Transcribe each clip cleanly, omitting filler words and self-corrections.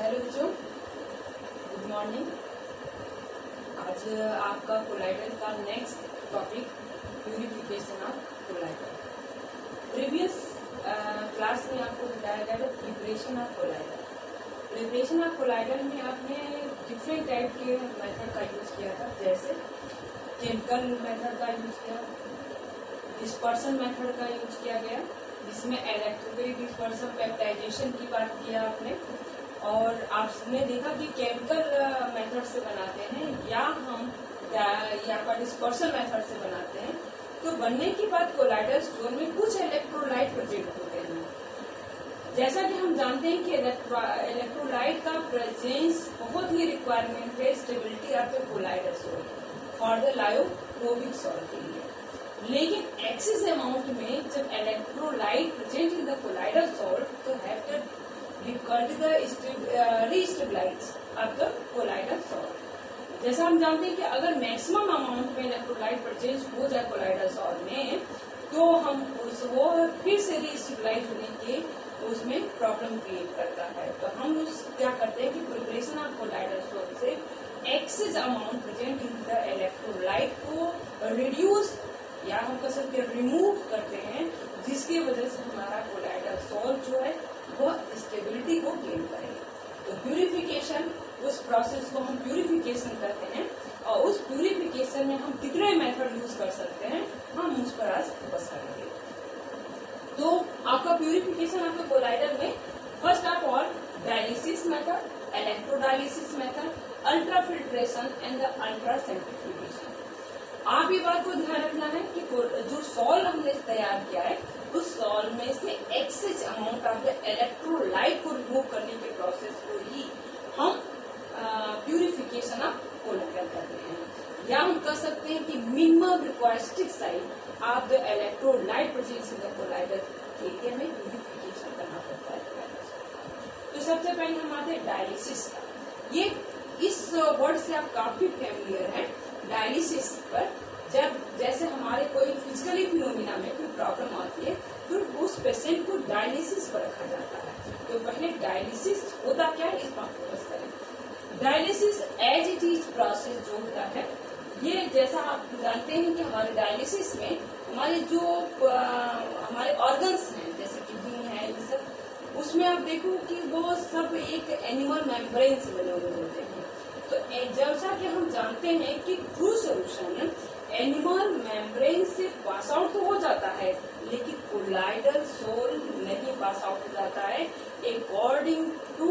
Hello बच्चों, good morning. आज आपका कोलाइडल का next topic purification of colloidal. Previous class में आपको बताया गया था preparation of colloidal. Preparation of colloidal में आपने डिफरेंट टाइप के मेथड का यूज किया था, जैसे केमिकल मेथड का यूज किया, डिस्पर्सन मेथड का यूज किया गया जिसमें इलेक्ट्रोफिलिक डिस्पर्सन पेप्टाइजेशन की बात किया आपने, और आपने देखा कि केमिकल मेथड से बनाते हैं या हम डिस्पर्सन मेथड से बनाते हैं। तो बनने के बाद कोलाइडल स्टोन में कुछ इलेक्ट्रोलाइट प्रेजेंट होते हैं। जैसा कि हम जानते हैं कि इलेक्ट्रोलाइट का प्रेजेंस बहुत ही रिक्वायरमेंट है stability of the colloidal stone for the lyophobic sol के लिए। लेकिन एक्सेस अमाउंट में जब electrolyte present in the colloidal sol तो have to restabilize of the colloidal sol. जैसा हम जानते हैं कि अगर मैक्सिमम अमाउंट में इलेक्ट्रोलाइट प्रेजेंस हो जाए कोलाइडल सॉल्ट में तो हम वो फिर से रीस्टेबलाइज होने के उसमें प्रॉब्लम क्रिएट करता है। तो हम क्या करते हैं कि प्रिपरेशन ऑफ कोलाइडल सॉल्ट से excess amount present in the electrolyte को रिड्यूस या हम कह सकते हैं रिमूव करते हैं, जिसकी वजह से हमारा कोलाइडल सॉल्ट जो है वह स्टेबिलिटी को गेन करेगा। तो प्यूरिफिकेशन, उस प्रोसेस को हम प्यूरिफिकेशन करते हैं, और उस प्यूरिफिकेशन में हम कितने मेथड यूज कर सकते हैं हम उस पर आज फोकस करेंगे। तो आपका प्यूरिफिकेशन आपके कोलाइडल में first of all dialysis method, electrodialysis method, ultrafiltration and the ultra centrifugation. आप ये बात को ध्यान रखना है कि जो सॉल्ट हमने तैयार किया है उस सॉल्ट में से excess amount of the electrolyte को रिमूव करने के प्रोसेस को ही हम प्यूरिफिकेशन ऑफ कोलाइडल कहते हैं, या हम कह सकते हैं कि minimum requested size of the electrolyte presence in the colloidal के लिए हमें प्यूरिफिकेशन करना पड़ता है। तो सबसे पहले हम आते हैं डायलिसिस का। ये इस वर्ड से आप काफी फैमिलियर हैं। डायलिसिस पर जब जैसे हमारे कोई फिजिकली फिनोमिना में कोई प्रॉब्लम आती है तो उस पेशेंट को डायलिसिस पर रखा जाता है। तो पहले डायलिसिस होता क्या है इस बात को फोकस करें। Dialysis as it is process जो होता है, ये जैसा आप जानते हैं कि हमारे डायलिसिस में हमारे जो हमारे ऑर्गन्स हैं जैसे किडनी है ये सब, उसमें आप देखो कि वो सब एक एनिमल मेम्ब्रेन से बने हुए होते हैं। तो जैसा कि हम जानते हैं कि ट्रू सोल्यूशन एनिमल मेम्ब्रेन से पास आउट तो हो जाता है, लेकिन कोलाइडल सोल नहीं पास आउट हो जाता है। अकॉर्डिंग टू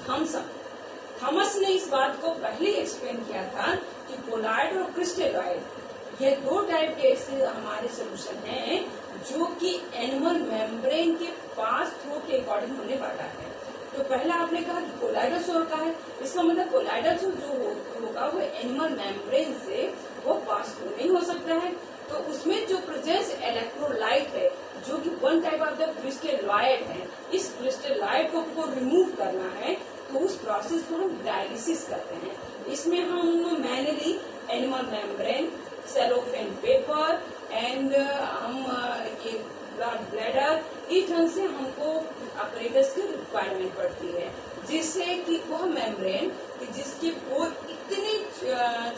थॉमस ने इस बात को पहले एक्सप्लेन किया था कि कोलाइड और क्रिस्टलॉइड ये दो टाइप के ऐसे हमारे सोल्यूशन हैं जो कि एनिमल मेम्ब्रेन के पास थ्रू के अकॉर्डिंग होने वाला है। तो पहला आपने कहा कि कोलाइडल सोल का है, इसका मतलब कोलाइडल सोल जो होगा वो एनिमल मेम्ब्रेन से वो पास थ्रू नहीं हो सकता है। तो उसमें जो प्रेजेंस इलेक्ट्रोलाइट है जो कि one type of the crystalloid है, इस क्रिस्टलॉइड को रिमूव करना है तो उस प्रोसेस को हम डायलिसिस करते हैं। इसमें हम mainly animal membrane, cellophane paper and हम ब्लैडर, इस ढंग से हमको ऑपरेटर्स की रिक्वायरमेंट पड़ती है, जिससे कि वह मेम्ब्रेन कि जिसके पोर इतने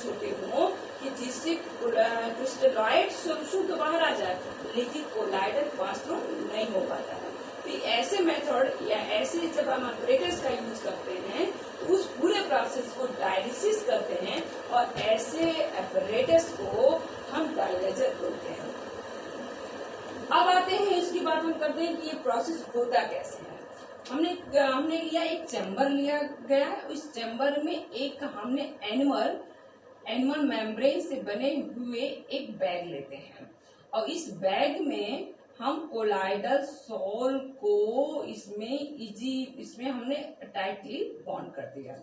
छोटे हों कि जिससे क्रिस्टलॉइड सोल्यूशन तो बाहर आ जाए लेकिन कोलाइडल पास थ्रू नहीं हो पाता है। तो ऐसे मेथड या ऐसे जब हम ऑपरेटर्स का यूज करते हैं तो उस पूरे प्रोसेस को डायलिसिस करते हैं, और ऐसे ऑपरेटर्स को हम डायलाइजर बोलते हैं। अब आते हैं इसकी बात हम करते हैं कि ये प्रोसेस होता कैसे है। हमने लिया एक चैम्बर लिया गया, उस चैम्बर में एक हमने एनिमल मेम्ब्रेन से बने हुए एक बैग लेते हैं, और इस बैग में हम कोलाइडल सोल को इसमें हमने टाइटली बॉन्ड कर दिया।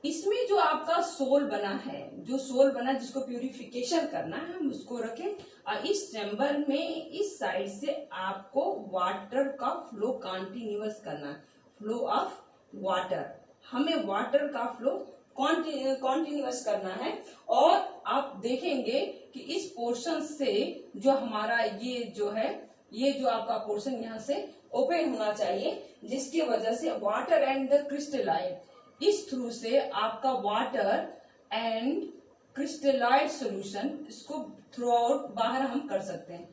इसमें जो आपका सोल बना है, जो सोल बना जिसको प्यूरिफिकेशन करना है हम उसको रखें, और इस चैम्बर में इस साइड से आपको वाटर का फ्लो कंटिन्यूअस करना है। फ्लो ऑफ वाटर, हमें वाटर का फ्लो कंटिन्यूअस करना है। और आप देखेंगे कि इस पोर्शन से जो हमारा ये जो आपका पोर्शन यहाँ से ओपन होना चाहिए, जिसकी वजह से वाटर एंड द क्रिस्टलाइट, इस थ्रू से आपका वाटर एंड क्रिस्टलाइट सोल्यूशन इसको थ्रू आउट बाहर हम कर सकते हैं,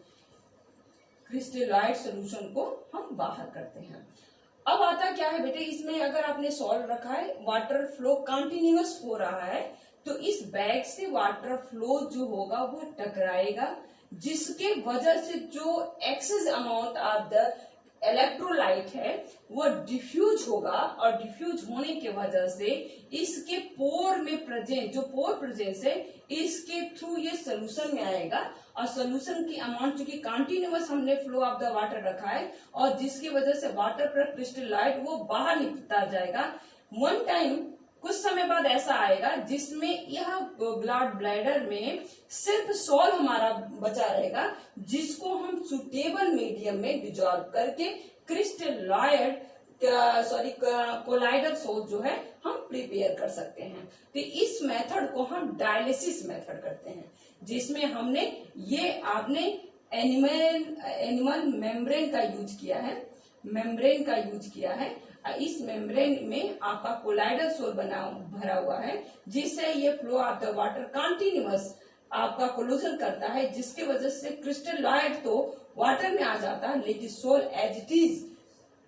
क्रिस्टलाइट सोल्यूशन को हम बाहर करते हैं। अब आता क्या है बेटे, इसमें अगर आपने सॉल्व रखा है, वाटर फ्लो कंटिन्यूअस हो रहा है, तो इस बैग से वाटर फ्लो जो होगा वो टकराएगा, जिसके वजह से जो excess amount of the electrolyte है वो डिफ्यूज होगा, और डिफ्यूज होने के वजह से इसके पोर में प्रेजेंट, जो पोर प्रेजेंस है, इसके थ्रू ये सोल्यूशन में आएगा, और सोल्यूशन की अमाउंट चूंकि कंटिन्यूअस हमने फ्लो ऑफ द वाटर रखा है, और जिसकी वजह से वाटर पर क्रिस्टलाइट वो बाहर निकलता जाएगा। वन टाइम कुछ समय बाद ऐसा आएगा जिसमें यह ब्लड ब्लैडर में सिर्फ सॉल्व हमारा बचा रहेगा, जिसको हम सुटेबल मीडियम में डिजॉल्व करके क्रिस्टलाइट कोलाइडल सोल जो है हम प्रिपेयर कर सकते हैं। तो इस मेथड को हम डायलिसिस मेथड करते हैं, जिसमें हमने ये आपने एनिमल मेम्ब्रेन का यूज किया है, मेम्ब्रेन का यूज किया है। इस मेम्ब्रेन में आपका कोलाइडल सोल भरा हुआ है, जिससे ये flow of the water continuous आपका कोलूजन करता है, जिसके वजह से क्रिस्टलाइट तो वाटर में आ जाता है, लेकिन sol as it is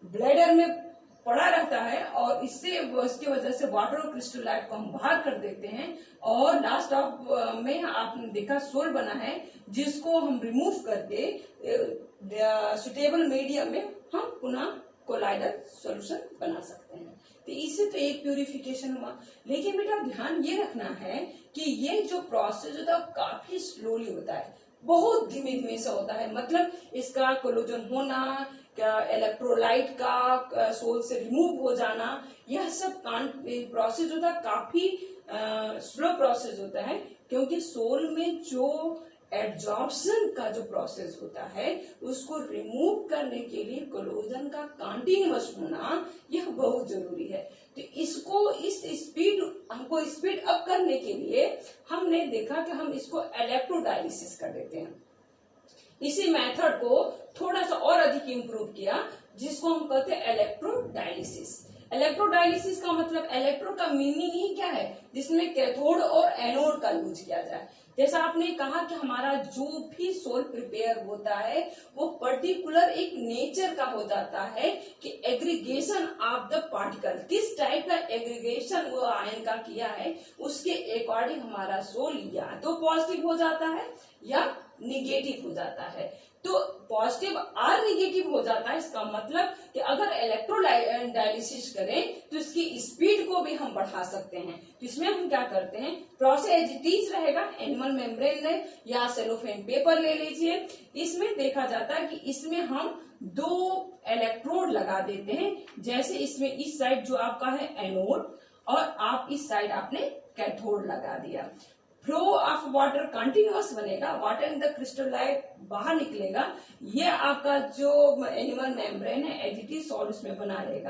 bladder में पड़ा रहता है, और इससे उसकी वजह से वाटर और क्रिस्टलाइट को हम बाहर कर देते हैं, और लास्ट ऑफ में आपने देखा सोल बना है, जिसको हम रिमूव करके सुटेबल मीडियम में हम पुनः कोलाइडल सॉल्यूशन बना सकते हैं। तो इससे तो एक प्यूरिफिकेशन हुआ, लेकिन बेटा ध्यान ये रखना है कि ये जो प्रोसेस होता है काफी स्लोली होता है, बहुत धीमे धीमे से होता है। मतलब इसका कोलोजन होना, इलेक्ट्रोलाइट का सोल से रिमूव हो जाना, यह सब प्रोसेस होता है, काफी स्लो प्रोसेस होता है, क्योंकि सोल में जो एब्जॉर्प्शन का जो प्रोसेस होता है उसको रिमूव करने के लिए कोलोजन का कंटिन्यूअस होना यह बहुत जरूरी है। तो इसको इस स्पीड हमको स्पीड अप करने के लिए हमने देखा कि हम इसको इलेक्ट्रोडायलिसिस कर देते हैं। इसी मेथड को थोड़ा सा और अधिक इम्प्रूव किया, जिसको हम कहते हैं इलेक्ट्रोडायलिसिस। इलेक्ट्रोडायलिसिस का मतलब, इलेक्ट्रो का मीनिंग ही क्या है, जिसमें कैथोड और एनोड का यूज किया जाए। जैसा आपने कहा कि हमारा जो भी सोल प्रिपेयर होता है वो पर्टिकुलर एक नेचर का हो जाता है, कि एग्रीगेशन ऑफ द पार्टिकल, किस टाइप का एग्रीगेशन वो आयन का किया है, उसके अकॉर्डिंग हमारा सोल या तो पॉजिटिव हो जाता है या निगेटिव हो जाता है। तो पॉजिटिव और निगेटिव हो जाता है, इसका मतलब कि अगर इलेक्ट्रोडायलिसिस करें तो इसकी स्पीड को भी हम बढ़ा सकते हैं। तो इसमें हम क्या करते हैं, प्रोसेस एज इट इज रहेगा, एनिमल मेम्ब्रेन ले या सेलोफेन पेपर ले लीजिए। इसमें देखा जाता है कि इसमें हम 2 इलेक्ट्रोड लगा देते हैं, जैसे इसमें इस साइड जो आपका है एनोड, और आप इस साइड आपने कैथोड लगा दिया। फ्लो ऑफ वाटर कंटिन्यूअस बनेगा, वाटर इन द क्रिस्टलाइट बाहर निकलेगा, ये आपका जो एनिमल मेम्ब्रेन है एज इट इज सोल उसमें बना रहेगा।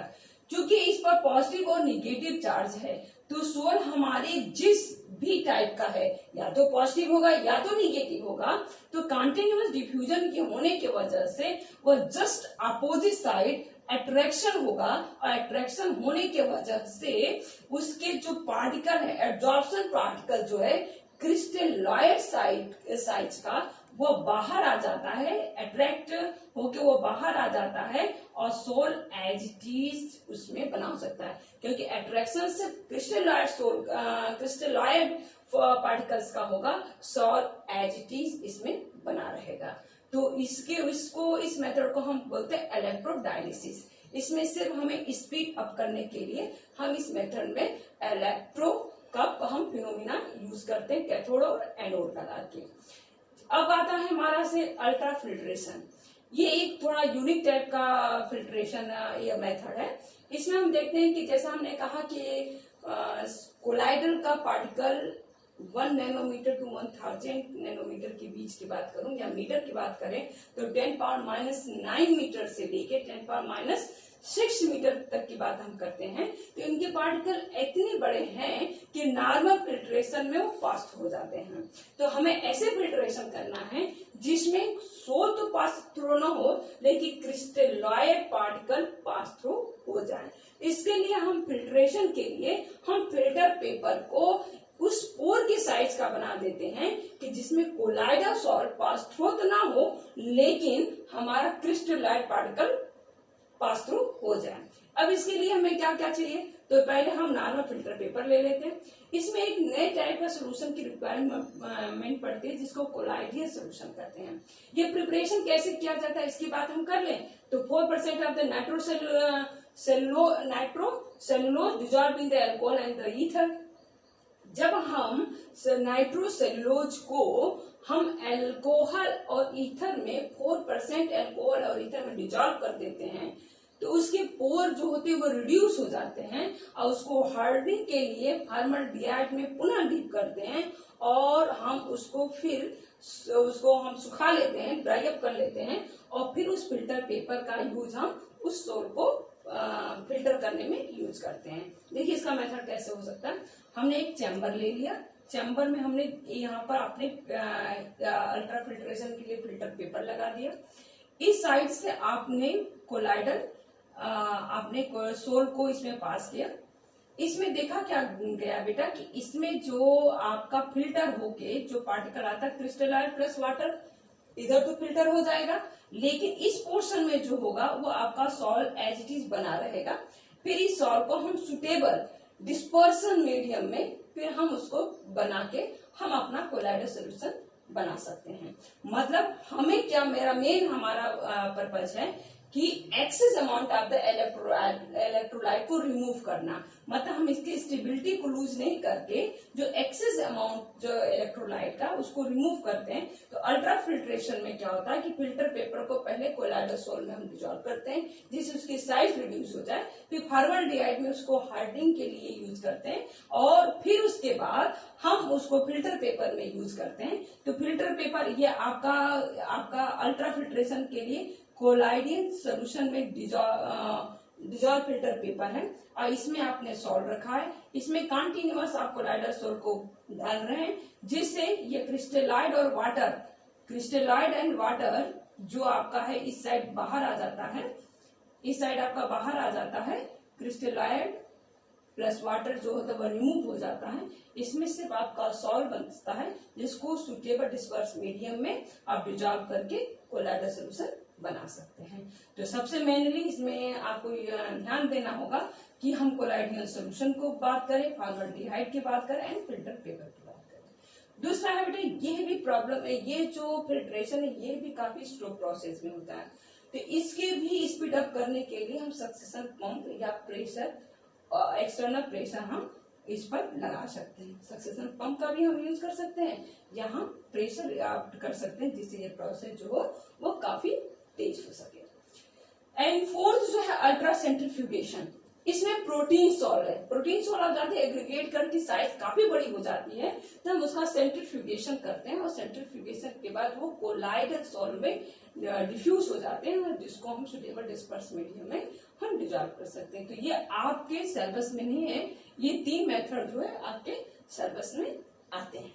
क्योंकि इस पर पॉजिटिव और निगेटिव चार्ज है, तो सोल हमारे जिस भी टाइप का है, या तो पॉजिटिव होगा या तो निगेटिव होगा, तो कंटिन्यूअस डिफ्यूजन के होने की वजह से वो जस्ट अपोजिट साइड अट्रैक्शन होगा, और अट्रैक्शन होने के वजह से उसके जो पार्टिकल है, एब्जॉर्प्शन पार्टिकल जो है क्रिस्टलाइट साइज का, वो बाहर आ जाता है, अट्रैक्ट होके वो बाहर आ जाता है, और सोल एज इट इज उसमें बना सकता है, क्योंकि अट्रैक्शन से क्रिस्टलाइट पार्टिकल्स का होगा, सोल एज इट इज इसमें बना रहेगा। तो इस मेथड को हम बोलते हैं इलेक्ट्रोडायलिसिस। इसमें सिर्फ हमें स्पीड अप करने के लिए हम इस मेथड में इलेक्ट्रो कप हम फिनोमिना यूज करते हैं, कैथोड और एनोड लगा के। अब आता है हमारा से अल्ट्रा फिल्ट्रेशन। ये एक थोड़ा यूनिक टाइप का फिल्ट्रेशन ये मेथड है। इसमें हम देखते हैं कि जैसा हमने कहा कि कोलाइडल का पार्टिकल 1 नैनोमीटर टू 1000 नैनोमीटर के बीच की बात करूं, या मीटर की बात करें तो 10⁻⁹ मीटर से लेके 10⁻⁶ मीटर तक की बात हम करते हैं। तो इनके पार्टिकल इतने बड़े हैं कि नॉर्मल फिल्ट्रेशन में वो पास हो जाते हैं। तो हमें ऐसे फिल्ट्रेशन करना है जिसमें सोल तो पास थ्रू ना हो लेकिन क्रिस्टलॉइड पार्टिकल पास थ्रू हो जाए। इसके लिए हम फिल्ट्रेशन के लिए हम फिल्टर पेपर को उस पोर के साइज का बना देते हैं कि जिसमें कोलाइडल सॉल्ट पास थ्रू तो ना हो लेकिन हमारा क्रिस्टलॉइड पार्टिकल पास थ्रू हो जाए। अब इसके लिए हमें क्या क्या चाहिए, तो पहले हम नॉर्मल फिल्टर पेपर ले लेते हैं। इसमें एक नए टाइप का सोल्यूशन की रिक्वायरमेंट पड़ती है जिसको कोलाइडियल सोल्यूशन कहते हैं। ये प्रिपरेशन कैसे किया जाता है इसकी बात हम कर लें तो 4% of the nitrocellulose dissolve in the alcohol and the ether. जब हम नाइट्रोसेलुलोज को हम अल्कोहल और ईथर में 4% अल्कोहल और ईथर में डिसॉल्व कर देते हैं तो उसके पोर जो होते हैं वो रिड्यूस हो जाते हैं और उसको हार्डनिंग के लिए फॉर्मल्डिहाइड में पुनः डीप करते हैं और हम उसको हम सुखा लेते हैं, ड्राई अप कर लेते हैं और फिर उस फिल्टर पेपर का यूज हम उस सोल को फिल्टर करने में यूज करते हैं। देखिए इसका मेथड कैसे हो सकता है। हमने एक चैम्बर ले लिया, चैम्बर में हमने यहाँ पर अपने अल्ट्रा फिल्ट्रेशन के लिए फिल्टर पेपर लगा दिया। इस साइड से आपने कोलाइडल आपने सोल को इसमें पास किया। इसमें देखा क्या गया बेटा कि इसमें जो आपका फिल्टर होके जो पार्टिकल आता है क्रिस्टलाइड प्लस वाटर इधर तो फिल्टर हो जाएगा लेकिन इस पोर्शन में जो होगा वो आपका सॉल्ट एज इट इज बना रहेगा। फिर इस सॉल्ट को हम सुटेबल डिस्पर्सन मीडियम में फिर हम उसको बना के हम अपना कोलाइडल सोल्यूशन बना सकते हैं। मतलब हमें क्या हमारा पर्पज है कि excess amount of the electrolyte को रिमूव करना। मतलब हम इसकी स्टेबिलिटी को लूज नहीं करके जो एक्सेस अमाउंट जो इलेक्ट्रोलाइट का उसको रिमूव करते हैं। तो अल्ट्रा फिल्ट्रेशन में क्या होता है कि फिल्टर पेपर को पहले कोलाइडल सोल में हम डिसॉल्व करते हैं जिससे उसकी साइज रिड्यूस हो जाए। फिर फॉर्मल्डिहाइड में उसको हार्डनिंग के लिए यूज करते हैं और फिर उसके बाद हम उसको फिल्टर पेपर में यूज करते हैं। तो फिल्टर पेपर ये आपका अल्ट्रा फिल्ट्रेशन के लिए कोलाइडियल सोल्यूशन में डिसॉल्व फिल्टर पेपर है और इसमें आपने सॉल्ट रखा है। इसमें कंटिन्यूअस आप कोलाइडल सोल्ट को डाल रहे हैं जिससे ये क्रिस्टलाइड एंड वाटर जो आपका है इस साइड बाहर आ जाता है, इस साइड आपका बाहर आ जाता है। क्रिस्टलाइड प्लस वाटर जो होता है वो रिमूव हो जाता है। इसमें सिर्फ आपका सॉल्ट बनता है जिसको सुटेबल डिस्पर्स मीडियम में आप डिसॉल्व करके कोलाइडल सोल्यूशन बना सकते हैं। तो सबसे मेनली इसमें आपको ध्यान देना होगा कि हम कोलाइडियल सोल्यूशन को बात करें, फॉर्मल्डिहाइड की बात करें एंड फिल्टर पेपर की बात करें। दूसरा है बेटा ये भी प्रॉब्लम है, ये जो फिल्ट्रेशन है ये भी काफी स्लो प्रोसेस में होता है। तो इसके भी स्पीड अप करने के लिए हम सक्सेशन पंप या प्रेशर एक्सटर्नल प्रेशर हम इस पर लगा सकते हैं। सक्सेशन पंप का भी हम यूज कर सकते हैं या हम प्रेशर कर सकते हैं जिससे ये प्रोसेस जो हो वो काफी तेज हो सके। एंड फोर्थ जो है अल्ट्रा सेंट्रीफ्यूगेशन। इसमें प्रोटीन सॉल्ट है, प्रोटीन सॉल्ट आप जानते हैं एग्रीगेट करके साइज काफी बड़ी हो जाती है तो हम उसका सेंट्रीफ्यूगेशन करते हैं और सेंट्रीफ्यूगेशन के बाद वो कोलाइडल सॉल्ट में डिफ्यूज हो जाते हैं जिसको हम सुटेबल डिस्पर्स मीडियम में हम डिसॉल्व कर सकते हैं। तो ये आपके सिलेबस में नहीं है, ये 3 मेथड जो है आपके सिलेबस में आते हैं।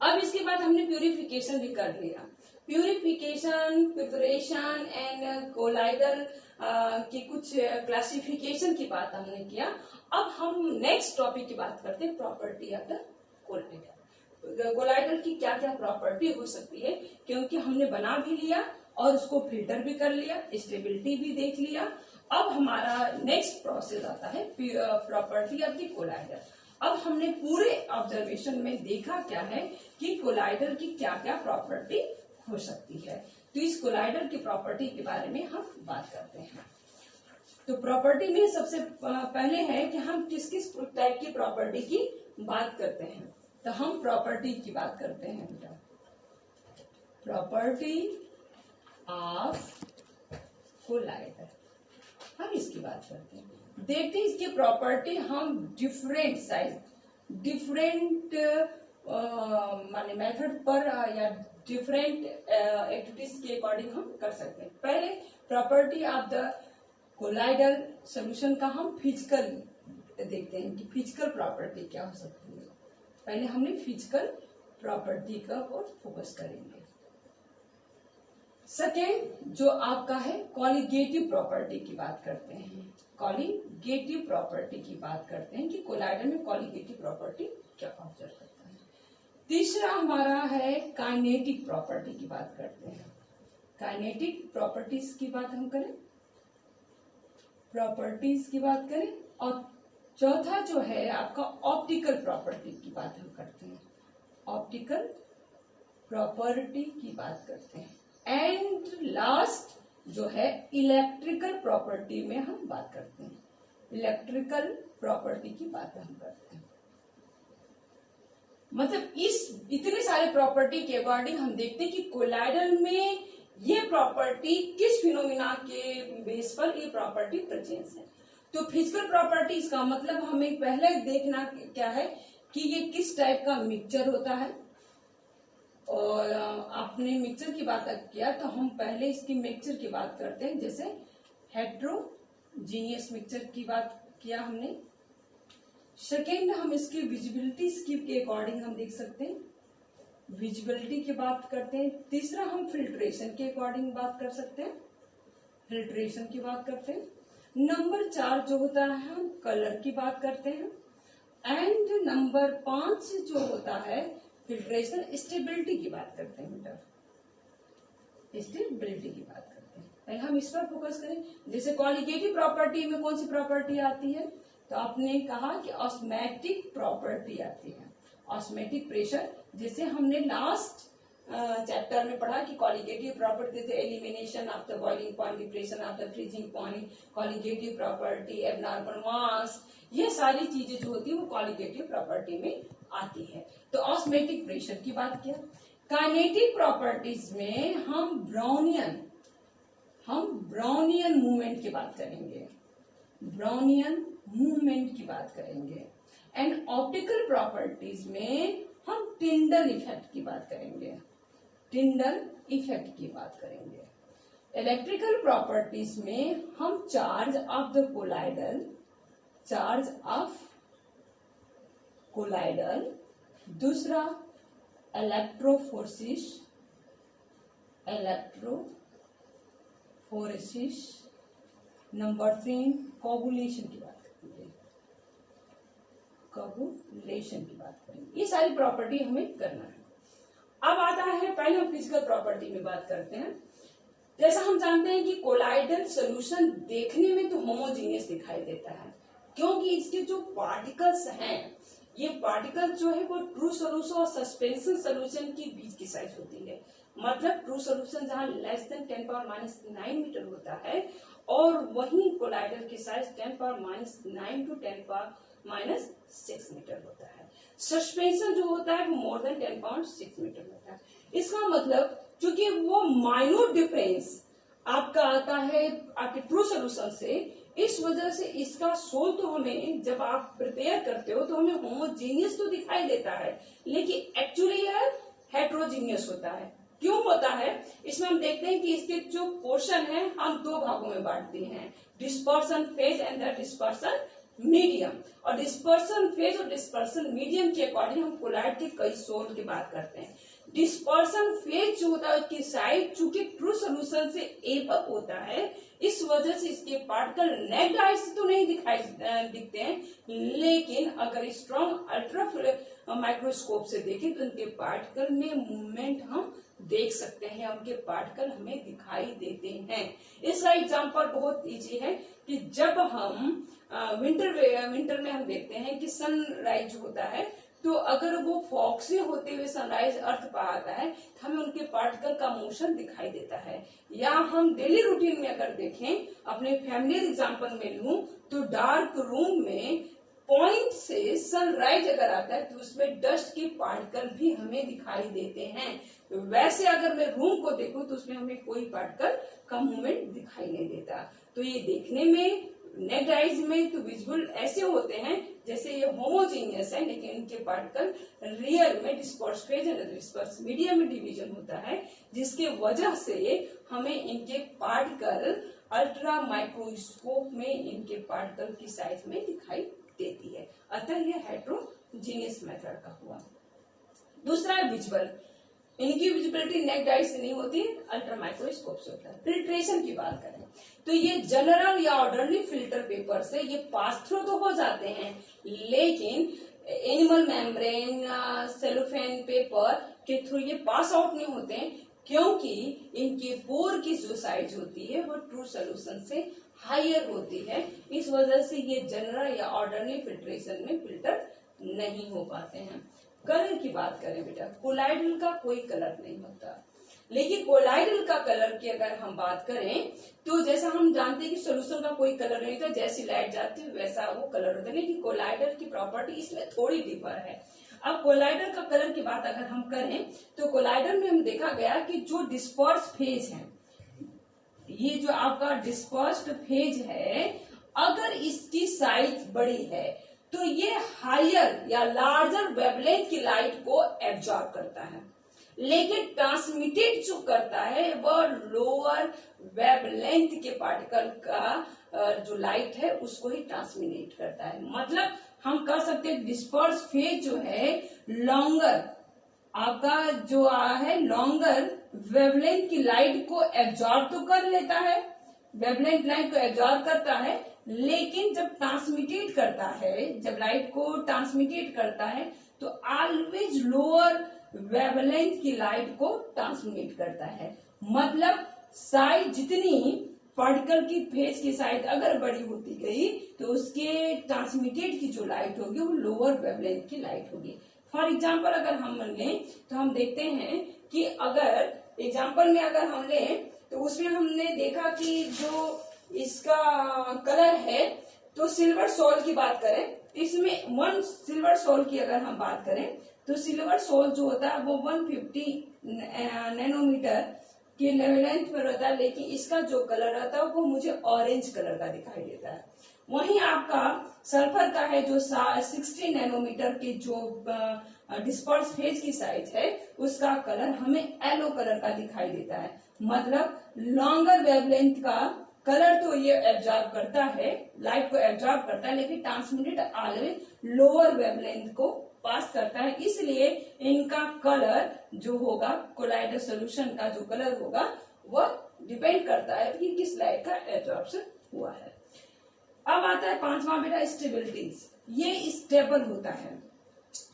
अब इसके बाद हमने प्यूरिफिकेशन भी कर लिया। प्यूरिफिकेशन, प्रिपरेशन एंड कोलाइडल की कुछ क्लासिफिकेशन की बात हमने किया। अब हम नेक्स्ट टॉपिक की बात करते हैं, property of the colloidal. Colloidal की क्या क्या प्रॉपर्टी हो सकती है, क्योंकि हमने बना भी लिया और उसको फिल्टर भी कर लिया, स्टेबिलिटी भी देख लिया। अब हमारा नेक्स्ट प्रोसेस आता है प्रॉपर्टी ऑफ द कोलाइडल। अब हमने पूरे ऑब्जर्वेशन में देखा क्या है कि कोलाइडल की क्या क्या प्रॉपर्टी हो सकती है। तो इस कोलाइडल की प्रॉपर्टी के बारे में हम बात करते हैं। तो प्रॉपर्टी में सबसे पहले है कि हम किस किस टाइप की प्रॉपर्टी की बात करते हैं। तो हम प्रॉपर्टी की बात करते हैं बेटा, प्रॉपर्टी ऑफ कोलाइडल हम इसकी बात करते हैं। देखते हैं इसकी प्रॉपर्टी हम डिफरेंट साइज डिफरेंट माने मेथड पर या डिफरेंट एक्टिविटीज के अकॉर्डिंग हम कर सकते हैं। पहले property of the colloidal solution का हम फिजिकल देखते हैं कि फिजिकल प्रॉपर्टी क्या हो सकती है। पहले हमने फिजिकल प्रॉपर्टी का और फोकस करेंगे। सेकेंड जो आपका है कॉलिगेटिव प्रॉपर्टी की बात करते हैं। कॉलिगेटिव प्रॉपर्टी की बात करते हैं कि कोलाइडल में कॉलिगेटिव प्रॉपर्टी क्या ऑब्जर्व करता है। तीसरा हमारा है काइनेटिक प्रॉपर्टी की बात करते हैं। काइनेटिक प्रॉपर्टीज की बात हम करें, प्रॉपर्टीज की बात करें। और चौथा जो है आपका ऑप्टिकल प्रॉपर्टी की बात हम करते हैं। ऑप्टिकल प्रॉपर्टी की बात करते हैं। एंड लास्ट जो है इलेक्ट्रिकल प्रॉपर्टी में हम बात करते हैं। इलेक्ट्रिकल प्रॉपर्टी की बात हम करते हैं। मतलब इस इतने सारे प्रॉपर्टी के अकॉर्डिंग हम देखते हैं कि कोलाइडल में ये प्रॉपर्टी किस फिनोमिना के बेस पर ये प्रॉपर्टी प्रेजेंस है। तो फिजिकल प्रॉपर्टीज का मतलब हमें पहले देखना क्या है कि ये किस टाइप का मिक्सचर होता है। और आपने मिक्सचर की बात किया तो हम पहले इसकी मिक्सचर की बात करते हैं। जैसे हेट्रोजीनियस मिक्सचर की बात किया हमने। सेकेंड हम इसकी विजिबिलिटी स्किप के अकॉर्डिंग हम देख सकते हैं, विजिबिलिटी की बात करते हैं। तीसरा हम फिल्ट्रेशन के अकॉर्डिंग बात कर सकते हैं, फिल्ट्रेशन की बात करते हैं। नंबर 4 जो होता है हम कलर की बात करते हैं। एंड नंबर 5 जो होता है फिल्ट्रेशन स्टेबिलिटी की बात करते हैं। बेटा स्टेबिलिटी की बात करते हैं। पहले हम इस पर फोकस करें। जैसे कॉलिगेटिव प्रॉपर्टी में कौन सी प्रॉपर्टी आती है, तो आपने कहा कि ऑस्मैटिक प्रॉपर्टी आती है। ऑस्मैटिक प्रेशर, जैसे हमने लास्ट चैप्टर में पढ़ा कि कॉलिगेटिव प्रॉपर्टी थे elimination after boiling point, depression after freezing point, colligative property, abnormal mass, ये सारी चीजें जो होती है वो कॉलिगेटिव प्रॉपर्टी में आती है। तो ऑस्मैटिक प्रेशर की बात किया। काइनेटिक प्रॉपर्टीज में हम ब्राउनियन मूवमेंट की बात करेंगे, ब्राउनियन मूवमेंट की बात करेंगे। एंड ऑप्टिकल प्रॉपर्टीज में हम टिंडल इफेक्ट की बात करेंगे, टिंडल इफेक्ट की बात करेंगे। इलेक्ट्रिकल प्रॉपर्टीज में हम charge of the colloidal, charge of colloidal, दूसरा इलेक्ट्रोफोरेसिस, नंबर 3 कोगुलेशन की बात करेंगे, कोगुलेशन की बात करेंगे। ये सारी प्रॉपर्टी हमें करना है। अब आता है पहले हम फिजिकल प्रॉपर्टी में बात करते हैं। जैसा हम जानते हैं कि कोलाइडल सोल्यूशन देखने में तो होमोजीनियस दिखाई देता है, क्योंकि इसके जो पार्टिकल्स हैं, ये पार्टिकल जो है वो ट्रू सोल्यूशन और सस्पेंशन सोल्यूशन के बीच की साइज होती है। मतलब ट्रू सोल्यूशन जहां लेस देन 10⁻⁹ मीटर होता है और वहीं कोलाइडल की साइज 10⁻⁹ टू 10⁻⁶ मीटर होता है। सस्पेंशन जो होता है वो मोर देन 10⁻⁶ मीटर होता है। इसका मतलब चूंकि वो माइन्यूट डिफरेंस आपका आता है आपके ट्रू सोल्यूशन से, इस वजह से इसका सोल तो हमें जब आप प्रिपेयर करते हो तो हमें होमोजीनियस तो दिखाई देता है, लेकिन एक्चुअली यह हेट्रोजीनियस होता है। क्यों होता है, इसमें हम देखते हैं कि इसके जो पोर्शन है हम 2 भागों में बांटते हैं, dispersion phase and the dispersion medium. और डिस्पर्सन फेज और डिस्पर्सन मीडियम के अकॉर्डिंग हम कोलाइड के कई सोल की बात करते हैं। डिस्पर्सन फेज जो होता है उसकी साइड चूंकि ट्रू सोल्यूशन से एबव होता है, इस वजह से इसके पार्टिकल नेक्ड आई से तो नहीं दिखते हैं, लेकिन अगर स्ट्रॉन्ग अल्ट्रा माइक्रोस्कोप से देखें तो उनके पार्टिकल में मूवमेंट हम देख सकते हैं, उनके पार्टिकल हमें दिखाई देते हैं। इसका एग्जांपल बहुत इजी है कि जब हम विंटर में हम देखते हैं कि सनराइज होता है, तो अगर वो फॉग से होते हुए सनराइज अर्थ पर आता है तो हमें उनके पार्टिकल का मोशन दिखाई देता है। या हम डेली रूटीन में अगर देखें, अपने फैमिली एग्जांपल में लूं तो डार्क रूम में पॉइंट से सनराइज अगर आता है तो उसमें डस्ट के पार्टिकल भी हमें दिखाई देते हैं। तो वैसे अगर मैं रूम को देखूं तो उसमें हमें कोई पार्टिकल का मूवमेंट दिखाई नहीं देता। तो ये देखने में नेक्ड आइज में तो विजुअल ऐसे होते हैं जैसे ये होमोजीनियस है, लेकिन इनके पार्टिकल रियल में disperse phase and disperse medium में डिवीजन होता है, जिसके वजह से हमें इनके पार्टिकल अल्ट्रा माइक्रोस्कोप में इनके पार्टिकल की साइज में दिखाई देती है। अतः यह हेट्रोजीनियस मेथड का हुआ। दूसरा है विजुअल, इनकी विजिबिलिटी नेक डाइट से नहीं होती है, अल्ट्रा माइक्रोस्कोप से होता है। फिल्ट्रेशन की बात करें तो ये जनरल या ऑर्डरली फिल्टर पेपर से ये पास थ्रू तो हो जाते हैं, लेकिन एनिमल मेम्ब्रेन, सेलोफेन पेपर के थ्रू ये पास आउट नहीं होते हैं, क्योंकि इनके पोर की जो साइज होती है वो ट्रू सोल्यूशन से हायर होती है। इस वजह से ये जनरल या ऑर्डरली फिल्ट्रेशन में फिल्टर नहीं हो पाते हैं। कलर की बात करें बेटा, कोलाइडल का कोई कलर नहीं होता, लेकिन कोलाइडल का कलर की अगर हम बात करें तो जैसा हम जानते हैं कि सोल्यूशन का कोई कलर नहीं होता, जैसी लाइट जाती है वैसा वो कलर होता है, लेकिन कोलाइडल की प्रॉपर्टी इसमें थोड़ी डिफर है। अब कोलाइडल का कलर की बात अगर हम करें तो कोलाइडल में हम देखा गया कि जो डिस्पर्स फेज है, ये जो आपका डिस्पर्स्ड फेज है, अगर इसकी साइज बड़ी है तो ये हायर या लार्जर वेवलेंथ की लाइट को एब्जॉर्ब करता है, लेकिन ट्रांसमिटेड जो करता है वह लोअर वेवलेंथ के पार्टिकल का जो लाइट है उसको ही ट्रांसमिट करता है। मतलब हम कह सकते हैं डिस्पर्स फेज जो है लॉन्गर, आपका जो है लॉन्गर वेवलेंथ की लाइट को एब्जॉर्ब तो कर लेता है, वेवलेंथ लाइट को एब्जॉर्ब करता है, लेकिन जब ट्रांसमिटेट करता है, जब लाइट को ट्रांसमिटेट करता है तो ऑलवेज लोअर वेवलेंथ की लाइट को ट्रांसमिट करता है। मतलब साइज जितनी पार्टिकल की फेज की साइज अगर बड़ी होती गई तो उसके ट्रांसमिटेड की जो लाइट होगी वो लोअर वेवलेंथ की लाइट होगी। फॉर एग्जाम्पल अगर हम लें तो हम देखते हैं कि अगर एग्जाम्पल में अगर हम लें तो उसमें हमने देखा कि जो इसका कलर है तो सिल्वर सोल की बात करें, इसमें 1 सिल्वर सोल की अगर हम बात करें तो सिल्वर सोल जो होता है वो 150 नैनोमीटर की लेवलेंथ पर होता है, लेकिन इसका जो कलर रहता है वो मुझे ऑरेंज कलर का दिखाई देता है। वहीं आपका सल्फर का है जो 60 नैनोमीटर की जो डिस्पर्स फेज की साइज है उसका कलर हमें येलो कलर का दिखाई देता है। मतलब लॉन्गर वेवलेंथ का कलर तो ये एब्जॉर्ब करता है, लाइट को एब्जॉर्ब करता है, लेकिन ट्रांसमिटेड ऑलवेज लोअर वेवलेंथ को पास करता है, इसलिए इनका कलर जो होगा कोलाइडल सॉल्यूशन का जो कलर होगा वह डिपेंड करता है कि किस लाइट का एब्जॉर्प्शन हुआ है। अब आता है पांचवा बेटा स्टेबिलिटीज। ये स्टेबल होता है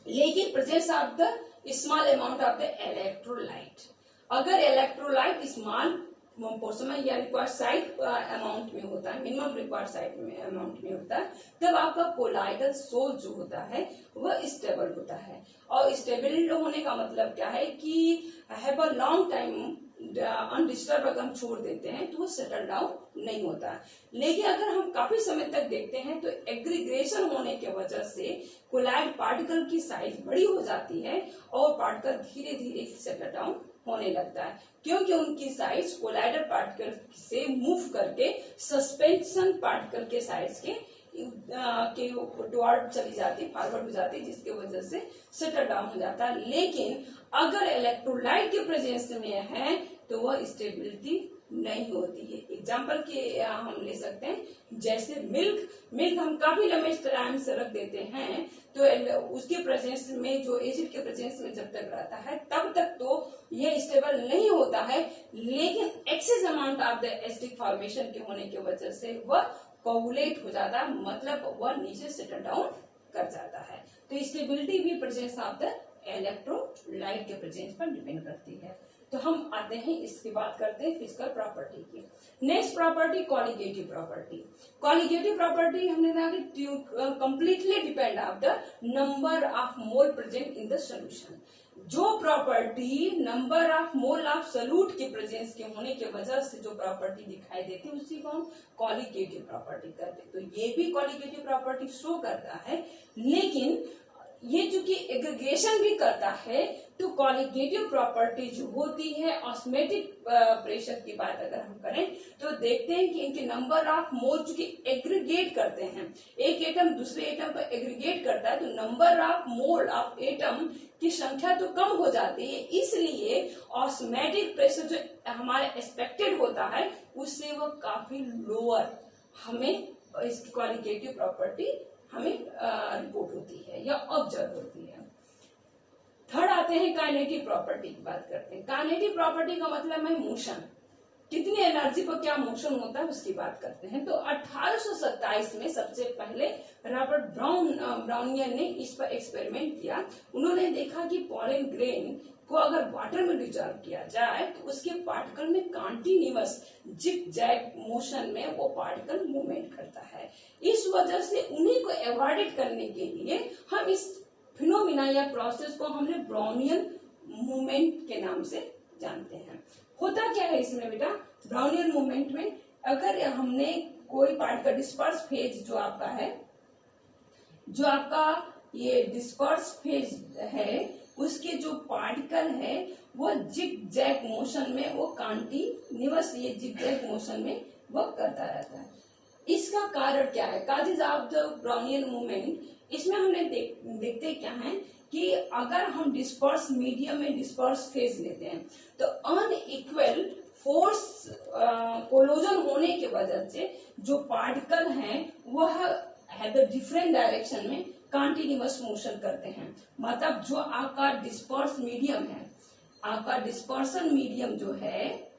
लेकिन presence of the small amount of the electrolyte. अगर इलेक्ट्रोलाइट स्मॉल पोर्शन में या रिक्वायर्ड साइट अमाउंट में होता है, मिनिमम रिक्वायर्ड साइट में अमाउंट में होता है, तब आपका कोलाइडल सोल जो होता है वह स्टेबल होता है। और स्टेबिलिटी होने का मतलब क्या है कि have a long time undisturb अगर हम छोड़ देते हैं तो वो सेटल डाउन नहीं होता है। लेकिन अगर हम काफी समय तक देखते हैं तो एग्रीग्रेशन होने की वजह से कोलाइड पार्टिकल की साइज बड़ी हो जाती है और पार्टिकल धीरे धीरे सेटल डाउन होने लगता है, क्योंकि उनकी साइज कोलाइडल पार्टिकल से मूव करके सस्पेंशन पार्टिकल के साइज के टुवर्ड चली जाती, फॉरवर्ड हो जाती, जिसकी वजह से सेटल डाउन हो जाता है। लेकिन अगर इलेक्ट्रोलाइट के प्रेजेंस में है तो वह स्टेबिलिटी नहीं होती है। एग्जाम्पल के हम ले सकते हैं जैसे मिल्क हम काफी लंबे टाइम से रख देते हैं तो उसके प्रेजेंस में, जो एसिड के प्रेजेंस में जब तक रहता है तब तक तो ये स्टेबल नहीं होता है, लेकिन excess amount of the acidic formation के होने की वजह से वह कोगुलेट हो जाता है, मतलब वह नीचे सेटल डाउन कर जाता है। तो स्टेबिलिटी भी प्रेजेंस ऑफ द इलेक्ट्रोलाइट के प्रेजेंस पर डिपेंड करती है। तो हम आते हैं, इसकी बात करते हैं फिजिकल प्रॉपर्टी की। Next property colligative property. Colligative property हमने कहा कि completely depend of the number of mole present in the solution. जो property number of mole of solute के प्रेजेंस के होने की वजह से जो प्रॉपर्टी दिखाई देती है उसी को हम कॉलिगेटिव प्रॉपर्टी करते हैं। तो ये भी कॉलिगेटिव प्रॉपर्टी शो करता है, लेकिन ये चूंकि एग्रीगेशन भी करता है तो कॉलिगेटिव प्रॉपर्टी जो होती है ऑस्मेटिक प्रेशर की बात अगर हम करें तो देखते हैं कि इनके नंबर ऑफ मोल चूंकि एग्रीगेट करते हैं, एक एटम दूसरे एटम पर एग्रीगेट करता है तो number of mole of atom की संख्या तो कम हो जाती है, इसलिए ऑस्मेटिक प्रेशर जो हमारे एक्सपेक्टेड होता है उससे वो काफी लोअर हमें इसकी कॉलिगेटिव प्रॉपर्टी हमें रिपोर्ट होती है या ऑब्जर्व होती है। थर्ड आते हैं काइनेटिक प्रॉपर्टी की बात करते हैं। काइनेटिक प्रॉपर्टी का मतलब है मोशन, कितनी एनर्जी पर क्या मोशन होता है उसकी बात करते हैं। तो 1827 में सबसे पहले रॉबर्ट ब्राउनियर ने इस पर एक्सपेरिमेंट किया। उन्होंने देखा कि पॉलन ग्रेन को अगर वाटर में डिजॉल्व किया जाए तो उसके पार्टिकल में कंटिन्यूअस जिग जैग मोशन में वो पार्टिकल मूवमेंट करता है। इस वजह से उन्हीं को एवॉइड करने के लिए हम इस फिनोमिना या प्रोसेस को हमने ब्राउनियन मूवमेंट के नाम से जानते हैं। होता क्या है इसमें बेटा, ब्राउनियन मूवमेंट में अगर हमने कोई पार्टिकल डिस्पर्स फेज जो आपका है, जो आपका ये डिस्पर्स फेज है, उसके जो पार्टिकल है वो जिग जैग मोशन में, वो कंटिन्यूअस ये जिग जैग मोशन में वर्क करता रहता है। इसका कारण क्या है, causes of the Brownian movement, इसमें हमने देखते क्या है कि अगर हम डिस्पर्स मीडियम में डिस्पर्स फेज लेते हैं तो अनइक्वल फोर्स कोलोजन होने के वजह से जो पार्टिकल हैं वह डिफरेंट डायरेक्शन में कंटिन्यूअस मोशन करते हैं। मतलब जो आपका डिस्पर्स मीडियम है, आपका डिस्पर्सन मीडियम जो है,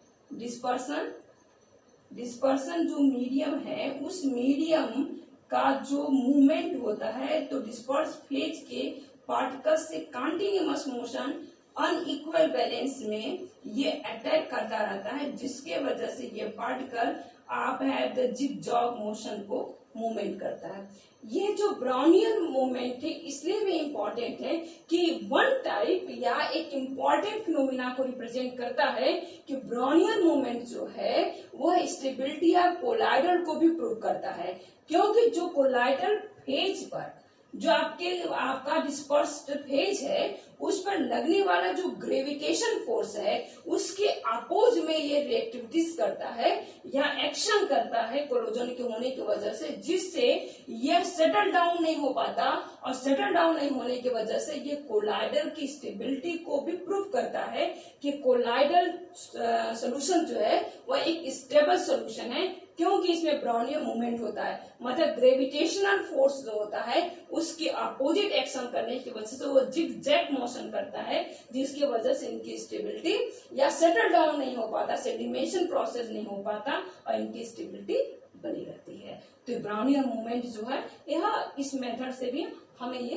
डिस्पर्सन जो मीडियम है, उस मीडियम का जो मूवमेंट होता है तो डिस्पर्स फेज के पार्टिकल्स से कंटिन्यूअस मोशन अनइक्वल बैलेंस में ये अटैक करता रहता है, जिसके वजह से ये पार्टिकल आप है द जिग जॉग मोशन को मूवमेंट करता है। ये जो ब्राउनियन मूवमेंट है इसलिए भी इम्पोर्टेंट है कि वन टाइप या एक इम्पोर्टेंट फिनोमिना को रिप्रेजेंट करता है कि ब्राउनियन मूवमेंट जो है वो स्टेबिलिटी या कोलाइडल को भी प्रूव करता है, क्योंकि जो कोलाइडल फेज पर जो आपका डिस्पर्स्ड फेज है उस पर लगने वाला जो ग्रेविटेशन फोर्स है उसके अपोज में ये रिएक्टिविटीज करता है या एक्शन करता है कोलोजन के होने की वजह से, जिससे ये सेटल डाउन नहीं हो पाता, और सेटल डाउन नहीं होने की वजह से ये कोलाइडल की स्टेबिलिटी को भी प्रूव करता है कि कोलाइडल सोल्यूशन जो है वह एक स्टेबल सोल्यूशन है, क्योंकि इसमें ब्राउनियन मूवमेंट होता है। मतलब ग्रेविटेशनल फोर्स जो होता है उसके अपोजिट एक्शन करने की वजह से वो जिग जैग मोशन करता है, जिसकी वजह से इनकी स्टेबिलिटी या सेटल डाउन नहीं हो पाता, सेडिमेशन प्रोसेस नहीं हो पाता और इनकी स्टेबिलिटी बनी रहती है। तो ब्राउनियन मूवमेंट जो है यह इस मेथड से भी हमें ये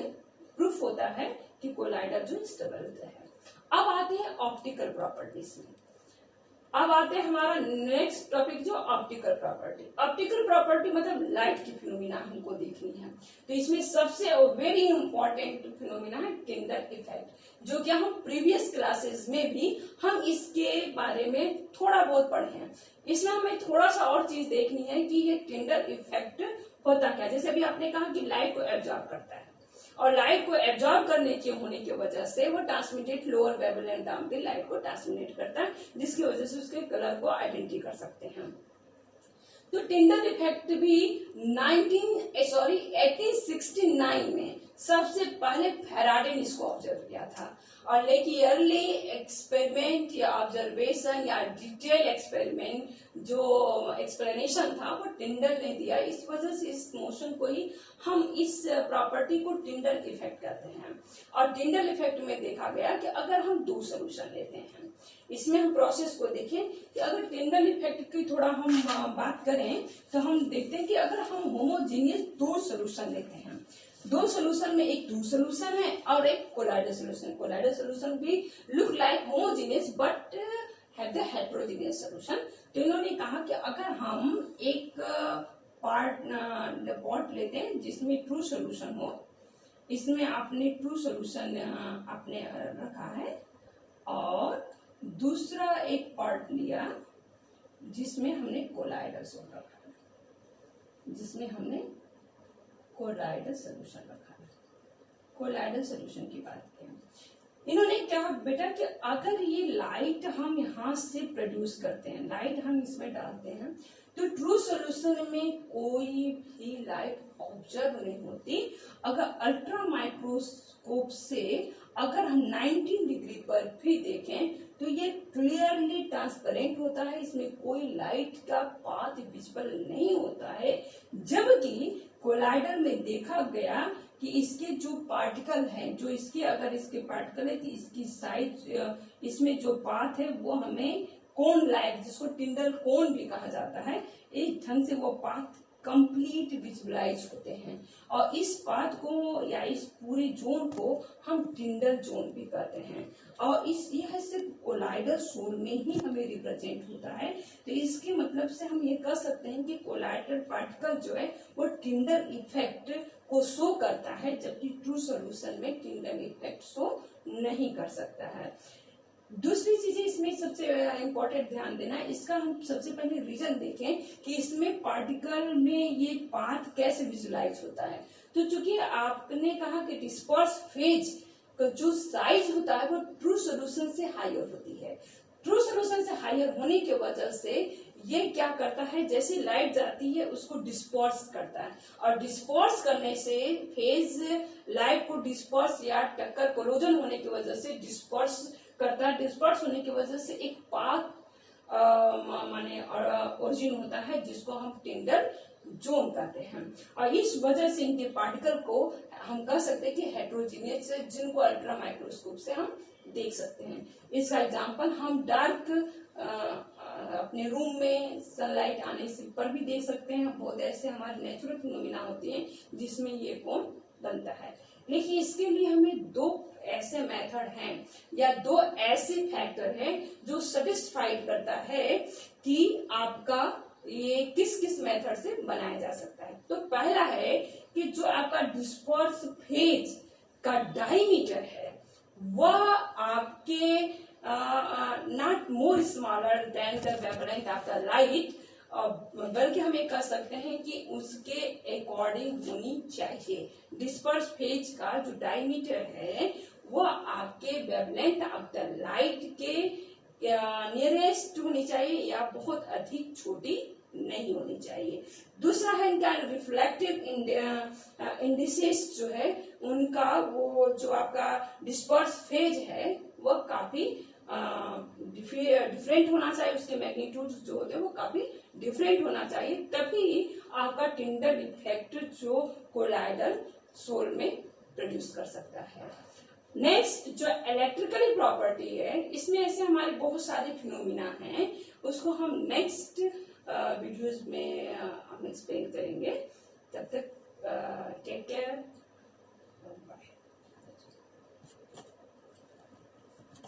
प्रूफ होता है कि कोलाइडल जो स्टेबल है। अब आते हैं ऑप्टिकल प्रॉपर्टीज में। अब आते हैं हमारा नेक्स्ट टॉपिक जो ऑप्टिकल प्रॉपर्टी। ऑप्टिकल प्रॉपर्टी मतलब लाइट की फिनोमिना हमको देखनी है। तो इसमें सबसे वेरी इंपॉर्टेंट फिनोमिना है टिंडल इफेक्ट, जो कि हम प्रीवियस क्लासेस में भी हम इसके बारे में थोड़ा बहुत पढ़े हैं। इसमें हमें थोड़ा सा और चीज देखनी है कि ये टिंडल इफेक्ट होता क्या। जैसे अभी आपने कहा कि लाइट को एब्जॉर्ब करता है, और लाइट को एब्जॉर्ब करने के होने की वजह से वो ट्रांसमिटेड लोअर वेवलेंथ दाम पे लाइट को ट्रांसमिट करता है, जिसकी वजह से उसके कलर को आइडेंटिटी कर सकते हैं। तो टिंडल इफेक्ट भी 1869 में सबसे पहले फैराडे ने इसको ऑब्जर्व किया था, और लेकिन अर्ली एक्सपेरिमेंट या ऑब्जर्वेशन या डिटेल एक्सपेरिमेंट जो एक्सप्लेनेशन था वो टिंडल ने दिया। इस वजह से इस मोशन को ही हम इस प्रॉपर्टी को टिंडल इफेक्ट कहते हैं। और टिंडल इफेक्ट में देखा गया कि अगर हम दो सोल्यूशन लेते हैं, इसमें हम प्रोसेस को देखें कि अगर टिंडल इफेक्ट की थोड़ा हम बात करें तो हम देखते हैं कि अगर हम होमोजीनियस दो सोल्यूशन लेते हैं, दो सोल्यूशन में एक ट्रू सोल्यूशन है और एक कोलाइडल सोल्यूशन। कोलाइडल सोल्यूशन भी look like homogeneous but have the heterogeneous solution. तो इन्होंने कहा कि अगर हम एक पॉट लेते हैं जिसमें ट्रू सोल्यूशन हो, इसमें आपने ट्रू सोल्यूशन आपने रखा है, और दूसरा एक पॉट लिया जिसमें हमने कोलाइडल सोल्यूशन रखा है, जिसमें हमने कोलाइडल सोल्यूशन रखा है। कोलाइडल सोल्यूशन की बात की इन्होंने कहा बेटा कि अगर ये लाइट हम यहाँ से प्रोड्यूस करते हैं, लाइट हम इसमें डालते हैं, तो ट्रू सोल्यूशन में कोई भी लाइट ऑब्जर्व नहीं होती। अगर अल्ट्रा माइक्रोस्कोप से अगर हम 19 डिग्री पर भी देखें तो ये क्लियरली ट्रांसपेरेंट होता है, इसमें कोई लाइट का पाथ विजिबल नहीं होता है। जबकि कोलाइडर में देखा गया कि इसके जो पार्टिकल हैं, जो इसके अगर इसके पार्टिकल है कि इसकी साइज, इसमें जो पाथ है वो हमें कोन लाइक, जिसको टिंडल कोन भी कहा जाता है, इस ढंग से वो पाथ कंप्लीट विजुअलाइज होते हैं। और इस पाथ को या इस पूरे जोन को हम टिंडल जोन भी कहते हैं। और यह सिर्फ कोलाइडल सोल में ही हमें रिप्रेजेंट होता है। तो इसके मतलब से हम ये कह सकते हैं कि कोलाइडल पार्टिकल जो है वो टिंडल इफेक्ट को शो करता है, जबकि ट्रू सॉल्यूशन में टिंडल इफेक्ट शो नहीं कर सकता है। दूसरी चीजें इसमें सबसे इम्पोर्टेंट ध्यान देना है, इसका हम सबसे पहले रीजन देखें कि इसमें पार्टिकल में ये पाथ कैसे विजुलाइज होता है। तो चूंकि आपने कहा कि डिस्पर्स फेज का जो साइज होता है वो ट्रू सॉल्यूशन से हायर होती है। ट्रू सॉल्यूशन से हायर होने की वजह से ये क्या करता है, जैसे लाइट जाती है उसको डिस्पर्स करता है, और डिस्पर्स करने से फेज लाइट को डिस्पर्स या टक्कर कोलोजन होने की वजह से डिस्पर्स करता है। डिस्पर्स होने की वजह से एक पाथ माने ओरिजिन होता है, जिसको हम टिंडल जोन कहते हैं। और इस वजह से इनके पार्टिकल को हम कह सकते हैं कि हेट्रोजीनियस है, जिनको अल्ट्रा माइक्रोस्कोप से हम देख सकते हैं। इसका एग्जांपल हम डार्क अपने रूम में सनलाइट आने से पर भी देख सकते हैं। बहुत ऐसे हमारे नेचुरल फिनोमिना होते हैं जिसमें ये कोण बनता है। लेकिन इसके लिए हमें दो ऐसे मेथड हैं या दो ऐसे फैक्टर हैं जो सेटिस्फाइड करता है कि आपका ये किस किस मेथड से बनाया जा सकता है। तो पहला है कि जो आपका डिस्पर्स फेज का डायमीटर है वह आपके not more smaller than the wavelength of the light, बल्कि हम ये कह सकते हैं कि उसके अकॉर्डिंग होनी चाहिए। डिस्पर्स फेज का जो डायमीटर है वो आपके वेवलेंथ ऑफ द लाइट के नियरेस्ट होनी चाहिए या बहुत अधिक छोटी नहीं होनी चाहिए। दूसरा है इनका रिफ्लेक्टिव इंडिसेस जो है उनका, वो जो आपका डिस्पर्स फेज है वह काफी डिफरेंट होना चाहिए, उसके मैग्नीट्यूड जो होते हैं वो काफी डिफरेंट होना चाहिए, तभी आपका टिंडल इफेक्ट जो कोलाइडल सोल में प्रोड्यूस कर सकता है। नेक्स्ट जो इलेक्ट्रिकल प्रॉपर्टी है, इसमें ऐसे हमारे बहुत सारे फिनोमिना हैं, उसको हम नेक्स्ट वीडियोस में हम एक्सप्लेन करेंगे। तब तक टेक केयर।